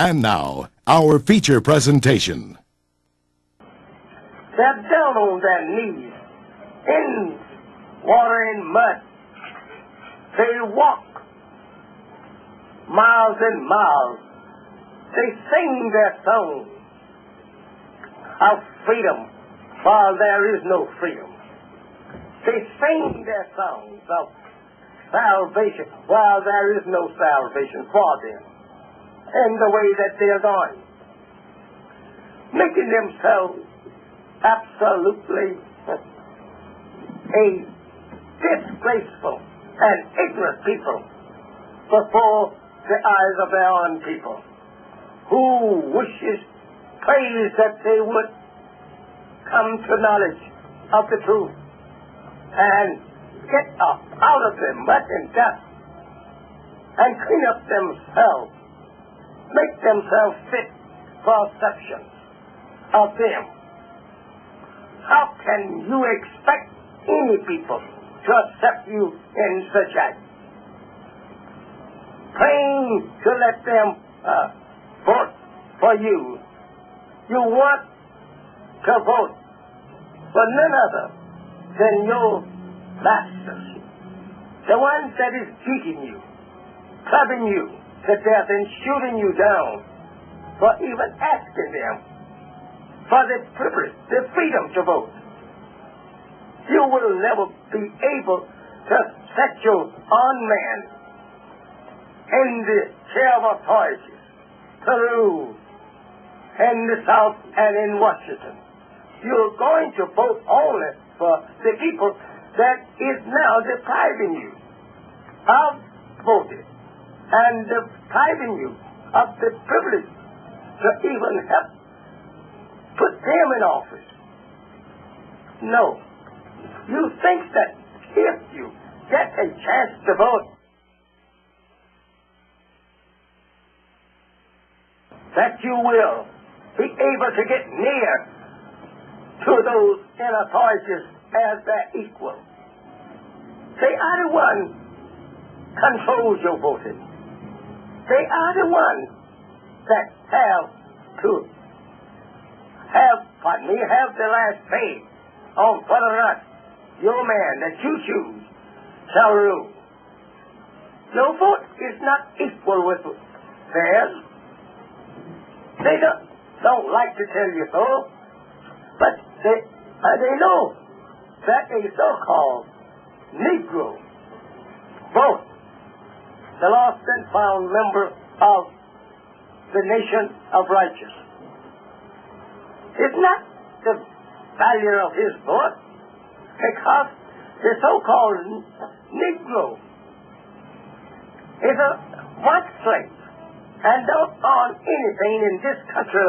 And now, our feature presentation. They're down on their knees, in water and mud. They walk miles and miles. They sing their songs of freedom while there is no freedom. They sing their songs of salvation while there is no salvation for them in the way that they are going, making themselves absolutely a disgraceful and ignorant people before the eyes of their own people, who prays that they would come to knowledge of the truth and get up out of their mud and dust and clean up themselves, make themselves fit for acceptance of them. How can you expect any people to accept you in such act? Praying to let them vote for you. You want to vote for none other than your masters, the ones that is beating you, clubbing you to death and shooting you down for even asking them for the privilege, the freedom to vote. You will never be able to set your own man in the chair of authority to rule in the South and in Washington. You're going to vote only for the people that is now depriving you of voting and depriving you of the privilege to even help put them in office. No. You think that if you get a chance to vote, that you will be able to get near to those in authorities as their equal. They are the one controls your voting. They are the one that have the last say on whether or not your man that you choose shall rule. Your vote is not equal with theirs. They don't like to tell you so, but they know that a so-called Negro vote, the lost and found member of the nation of righteous, is not the value of his vote, because the so-called Negro is a white slave and don't own anything in this country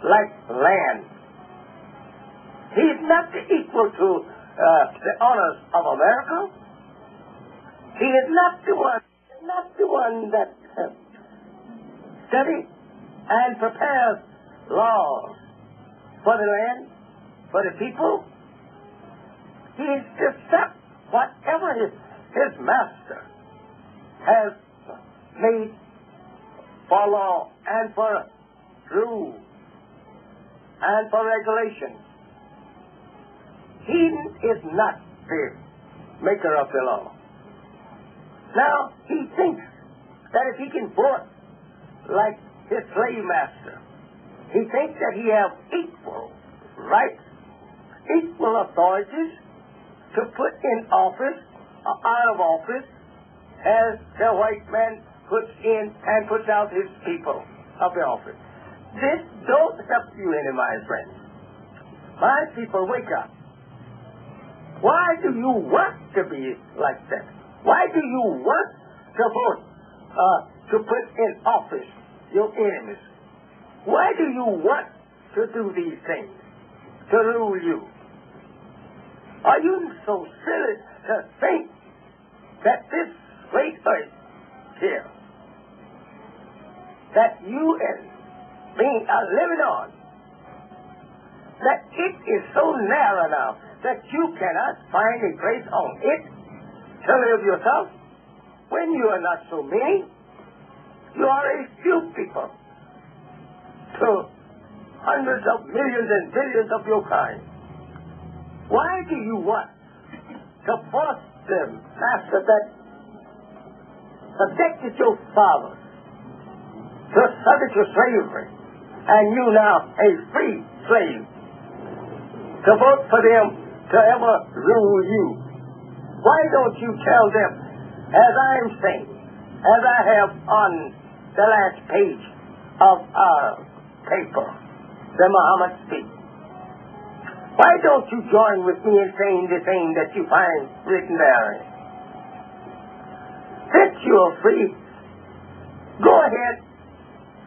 like land. He's not equal to the honors of America. He is not the one that studies and prepares laws for the land, for the people. He is to accept whatever his master has made for law and for rule and for regulation. He is not the maker of the law. Now, he thinks that if he can vote like his slave master, he thinks that he has equal rights, equal authorities to put in office or out of office as the white man puts in and puts out his people of the office. This don't help you any, my friends. My people, wake up. Why do you want to be like that? Why do you want to vote to put in office your enemies? Why do you want to do these things to rule you? Are you so silly to think that this great earth here that you and me are living on, that it is so narrow now that you cannot find a place on it to live yourself? When you are not so many, you are a few people to hundreds of millions and billions of your kind. Why do you want to force the master that subjected your fathers to subject to slavery, and you now a free slave, to vote for them to ever rule you? Why don't you tell them, as I am saying, as I have on the last page of our paper, the Muhammad speech? Why don't you join with me in saying the same that you find written there? Since you are free, go ahead,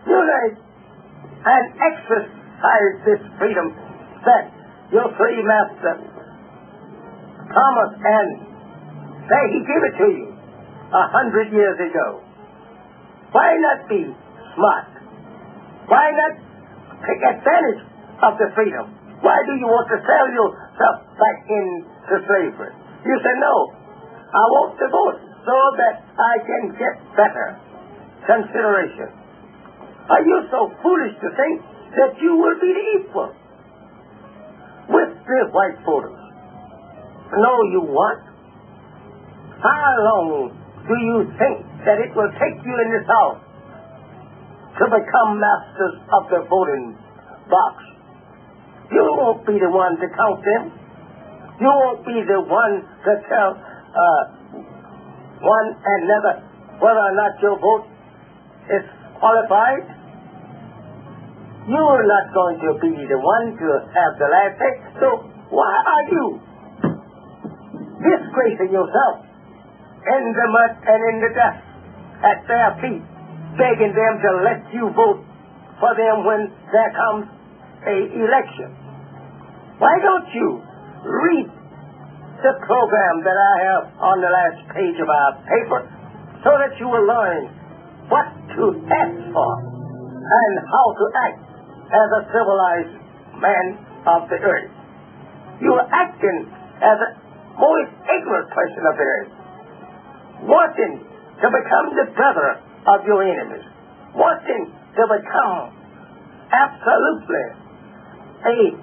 unite, and exercise this freedom that your free master promised and say he gave it to you 100 years ago. Why not be smart? Why not take advantage of the freedom? Why do you want to sell yourself back into slavery? You say, no, I want to vote so that I can get better consideration. Are you so foolish to think that you will be equal with the white voters? No, you won't. How long do you think that it will take you in the South to become masters of the voting box? You won't be the one to count them. You won't be the one to tell one and another whether or not your vote is qualified. You're not going to be the one to have the last say. So why are you disgracing yourself in the mud and in the dust at their feet, begging them to let you vote for them when there comes a election? Why don't you read the program that I have on the last page of our paper so that you will learn what to ask for and how to act as a civilized man of the earth? You are acting as a most ignorant person of the earth, wanting to become the brother of your enemies, wanting to become absolutely an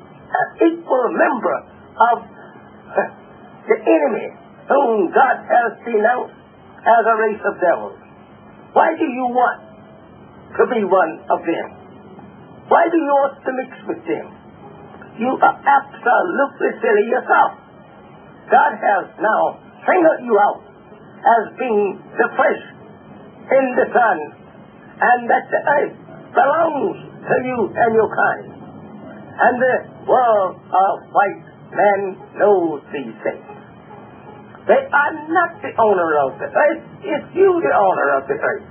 equal member of the enemy whom God has denounced as a race of devils. Why do you want to be one of them? Why do you want to mix with them? You are absolutely silly yourself. God has now singled you out as being the first in the sun, and that the earth belongs to you and your kind. And the world of white men knows these things. They are not the owner of the earth. It's you the owner of the earth.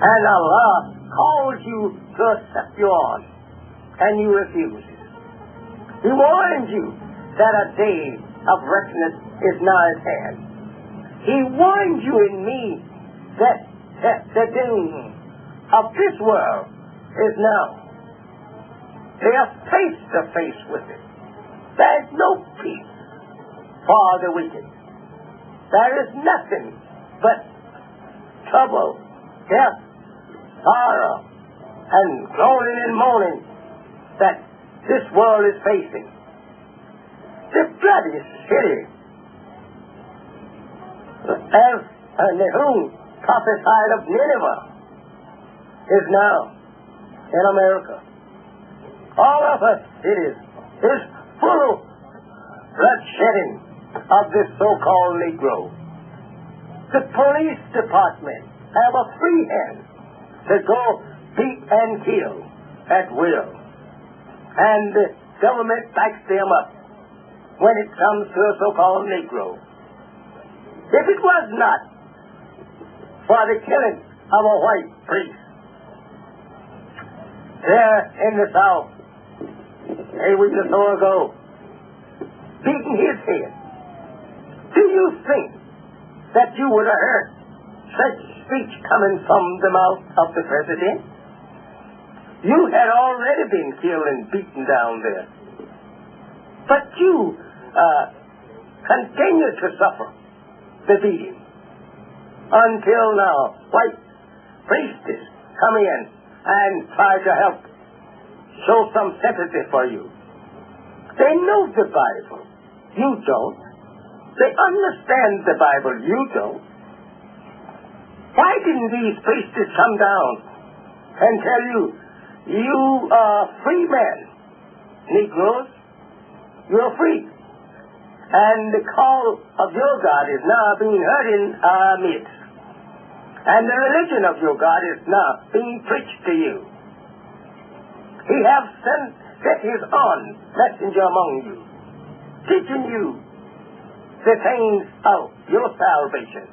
And Allah calls you to accept you on, and you refuse it. He warns you that a day of reckoning is nigh at hand. He warns you and me that the doom of this world is now. They are face to face with it. There is no peace for the wicked. There is nothing but trouble, death, sorrow, and groaning and moaning that this world is facing. The bloody city, as Nahum prophesied of Nineveh, is now in America. All of our cities is full of bloodshedding of this so-called Negro. The police department have a free hand to go beat and kill at will. And the government backs them up when it comes to a so-called Negro. If it was not for the killing of a white priest there in the South a week or so ago, beating his head, do you think that you would have heard such speech coming from the mouth of the president? You had already been killed and beaten down there. But you continue to suffer the beating until now white priests come in and try to help show some sympathy for you. They know the Bible. You don't. They understand the Bible. You don't. Why didn't these priests come down and tell you, you are free men, Negroes, you're free. And the call of your God is now being heard in our midst. And the religion of your God is now being preached to you. He has set his own messenger among you, teaching you the things of your salvation.